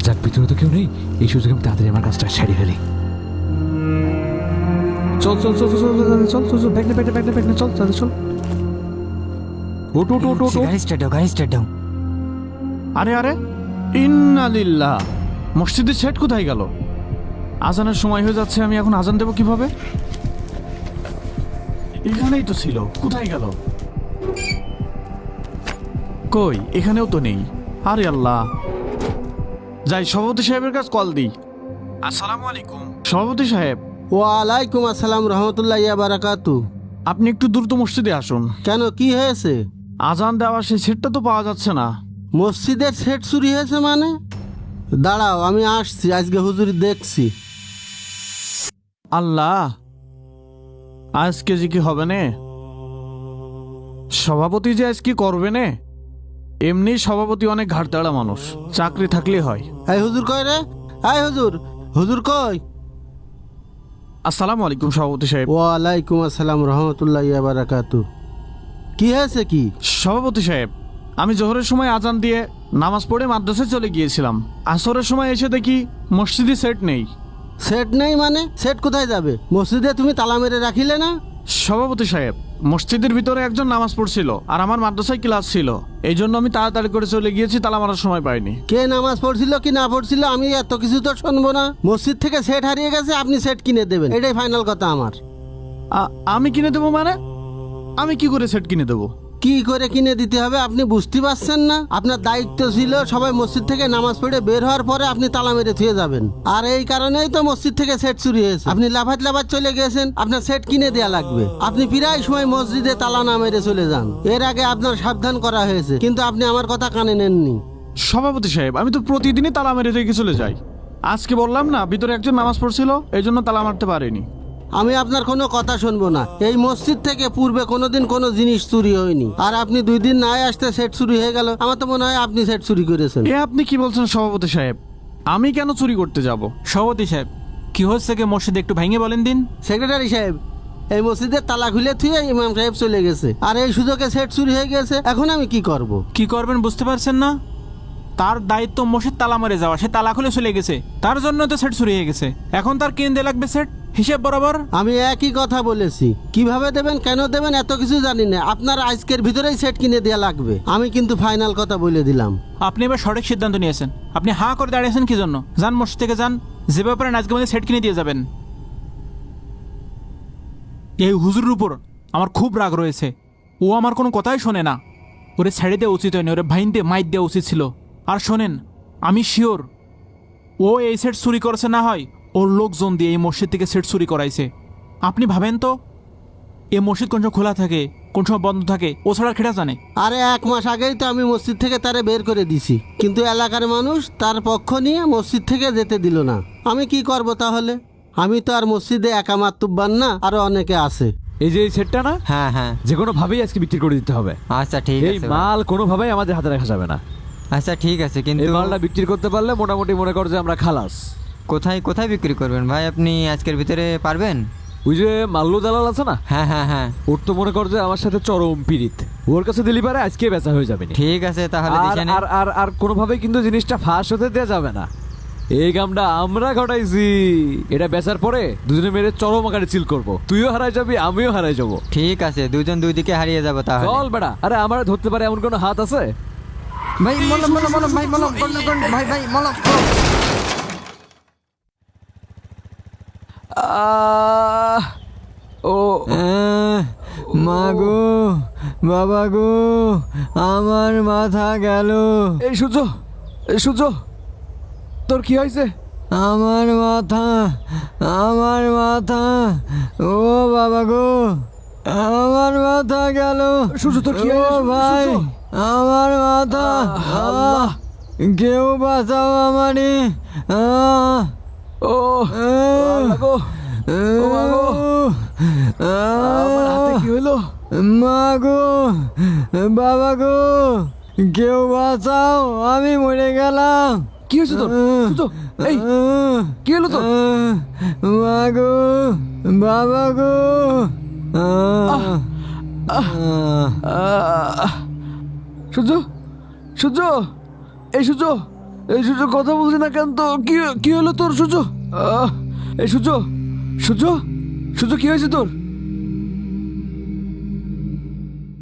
যাক, ভিতরে তো কেউ নেই, এই সুযোগে আমি তাড়াতাড়ি আমার কাজটা সেরে ফেলি। চল চল চল চল চল চল চল, ব্যাগ নে ব্যাগ নে ব্যাগ নে ব্যাগ নে, চল তাড়াতাড়ি চল। ওট ওট ওট ওট। গাড়ি স্টার্ট দাও, গাড়ি স্টার্ট দাও। আরে আরে, ইন্নালিল্লাহ, মসজিদের সেট কোথায় গেল? আজানের সময় হয়ে যাচ্ছে, আমি এখন আজান দেবো কিভাবে? এখানেই তো ছিল, কোথায় গেল? কই, এখানেও তো নেই। আরে আল্লাহ, যাই সভাপতি সাহেবের কাছে কল দিই। আসসালামু আলাইকুম সভাপতি সাহেব, ওয়ালাইকুম আসসালাম রহমতুল্লাহ বারাকাতু। আপনি একটু দ্রুত মসজিদে আসুন। কেন, কি হয়েছে? আজান দেওয়া সেই সেটটা তো পাওয়া যাচ্ছে না। মসজিদের সেট চুরি হয়েছে মানে? দাঁড়াও, আমি আসছি, আজকে হুজুরি দেখছি। আল্লাহ, আজকে যে কি হবে নে? সভাপতি যে আজ কি করবে নে? এমনি সভাপতি অনেক ঘাটতাড়া মানুষ, চাকরি থাকলে হয়। এই হুজুর কই রে? এই হুজুর, হুজুর কই? আসসালামু আলাইকুম সভাপতি সাহেব। ওয়ালাইকুম আসসালাম রহমতুল্লাহ বারাকাতু। কি হয়েছে কি? সভাপতি সাহেব, আমি জোহরের সময় আজান দিয়ে নামাজ পড়ে মাদ্রাসায় চলে গিয়েছিলাম। আসরের সময় এসে দেখি মসজিদে সেট নেই। সেট নেই মানে? সেট কোথায় যাবে? মসজিদে তুমি তালা মেরে রাখিলে না? সভাপতি সাহেব, মসজিদের ভিতরে একজন নামাজ পড়ছিল আর আমার মাদ্রাসায় ক্লাস ছিল, এই জন্য আমি তাড়াতাড়ি করে চলে গিয়েছি, তালা মারার সময় পাইনি। কে নামাজ পড়ছিল কি না পড়ছিল আমি এত কিছু তো শুনবো না। মসজিদ থেকে সেট হারিয়ে গেছে, আপনি সেট কিনে দেবেন, এটাই ফাইনাল কথা আমার। আমি কিনে দেবো মানে? আমি কি করে সেট কিনে দেবো? কি করে কিনে দিতে হবে আপনি বুঝতে পারছেন না? আপনার দায়িত্ব ছিল সবাই মসজিদ থেকে নামাজ পড়ে বের হওয়ার পরে আপনি তালা মেরে থুয়ে যাবেন, আর এই কারণেই তো মসজিদ থেকে সেট চুরি হয়েছে। আপনি লাফাত লাফাত চলে গেছেন, আপনার সেট কিনে দেয়া লাগবে। আপনি প্রায় সময় মসজিদে তালা না মেরে চলে যান, এর আগে আপনার সাবধান করা হয়েছে, কিন্তু আপনি আমার কথা কানে নেননি। সভাপতি সাহেব, আমি তো প্রতিদিনই তালা মেরে রেখে চলে যাই। আজকে বললাম না, ভিতরে একজন নামাজ পড়ছিল, এই জন্য তালা মারতে পারিনি। আমি আপনার কোনো কথা শুনবো না। এই মসজিদ থেকে পূর্বে কোনোদিন কোনো জিনিস চুরি হয়নি, আর আপনি 2 দিন না আসতে সেট চুরি হয়ে গেল। আমার তো মনে হয় আপনি সেট চুরি করেছেন। এ আপনি কি বলছেন সভাপতি সাহেব? আমি কেন চুরি করতে যাব? সভাপতি সাহেব, কি হচ্ছে কি মসজিদে একটু ভেঙে বলেন দিন। সেক্রেটারি সাহেব, এই মসজিদের তালা খুলে থুয়ে ইমাম সাহেব চলে গেছে, আর এই সুযোগে সেট চুরি হয়ে গেছে। এখন আমি কি করব? কি করবেন বুঝতে পারছেন না? তার দায়িত্ব মসজিদ তালা মারে যাওয়া, সে তালা খুলে চলে গেছে, তার জন্য তো সেট চুরি হয়ে গেছে। এখন তার কিনতে লাগবে সেট, হিসেব বরাবর। আমি একই কথা বলেছি, কিভাবে দেবেন কেন দেবেন এত কিছু জানি না, আপনার আজকের ভিতরেই সেট কিনে দেওয়া লাগবে। আমি কিন্তু ফাইনাল কথা বলে দিলাম। আপনি এবার সঠিক সিদ্ধান্ত নিয়েছেন। আপনি হাঁ করে দাঁড়িয়েছেন কি জন্য? যান মসজিদ থেকে যান, যে ব্যাপারে আজকে মধ্যে সেট কিনে দিয়ে যাবেন। এই হুজুরের উপর আমার খুব রাগ রয়েছে, ও আমার কোনো কথাই শোনে না। ওরে ছেড়ে দেওয়া উচিত হয়নি, ওরে ভাইন দিয়ে মাইর দেওয়া উচিত ছিল। আর শোনেন, আমি শিওর ও এই সেট চুরি করেছে, না হয় ওর লোকজন দিয়ে এই মসজিদ থেকে সেট চুরি করাইছে। আপনি ভাবেন তো, এই মসজিদ কোন সময় খোলা থাকে, কোন সময় বন্ধ থাকে, ও ছাড়া খেটা জানে। আরে 1 মাস আগেই তো আমি মসজিদ থেকে তারে বের করে দিছি, কিন্তু এলাকার মানুষ তার পক্ষ নিয়ে মসজিদ থেকে যেতে দিল না। আমি কি করব তাহলে? আমি তো আর মসজিদে একা মাতুব্বান না, আরো অনেকে আছে। এই যে এই সেটটা না, হ্যাঁ হ্যাঁ, যে কোনো ভাবেই আজকে বিক্রি করে দিতে হবে। আচ্ছা ঠিক এই আছে ভাই। মাল কোনোভাবেই আমাদের হাতে রাখা যাবে না। আচ্ছা ঠিক আছে, কিন্তু এই মালটা বিক্রি করতে পারলে মোটামুটি মনে কর যে আমরা খালাস। কোথায় কোথায় বিক্রি করবেন ভাই? আপনি আজকের ভিতরে পারবেন? ওই যে মাল্লু দালাল আছে না, হ্যাঁ হ্যাঁ হ্যাঁ, ওর তো মনে কর যে আমার সাথে চরম পীড়িত, ওর কাছে দিলি পারে আজকে বেচা হয়ে যাবে না। ঠিক আছে তাহলে আর দিছেন। আর আর আর কোনোভাবেই কিন্তু জিনিসটা ফাঁস হতে দেওয়া যাবে না। এই কামটা আমরা ঘটাইছি, এটা বেচার পরে দুজনে মেরে চরম আকারে চিল করবো। তুইও হারাই যাবি, আমিও হারাই যাবো। ঠিক আছে, দুজন দুই দিকে হারিয়ে যাবো তাহলে। চল বেটা। আরে আমার ধরতে পারে এমন কোনো হাত আছে? ভাই মলম মলম মলম, ভাই মলম ভাই ভাই মলম। আহ, ও মা গো, বাবা গো, আমার মাথা গেল। এই সূর্য, এই সূর্য, তোর কি হয়েছে? আমার মাথা, আমার মাথা, ও বাবা গো, আমার মাথা গেল। সূর্য, তোর কি ও হয়েছে? ভাই, সূর্য? আমার মাথা, আল্লাহ। কেউ বাঁচাও আমারে। ও আল্লাহ গো, ও মা গো, আমার হাতে কি হলো? মা গো, বাবা গো, কেউ বাঁচাও, আমি মরে গেলাম। কি হয়েছে তোর? সূর্য, এই কি হলো তোর? মা গো, বাবা গো। সূর্য, সূর্য, এই সূর্য, এই সূর্য কথা বলছি না কেন তো? কি কি হলো তোর সূর্য? এই সূর্য, সূর্য, সূর্য কি হয়েছে তোর?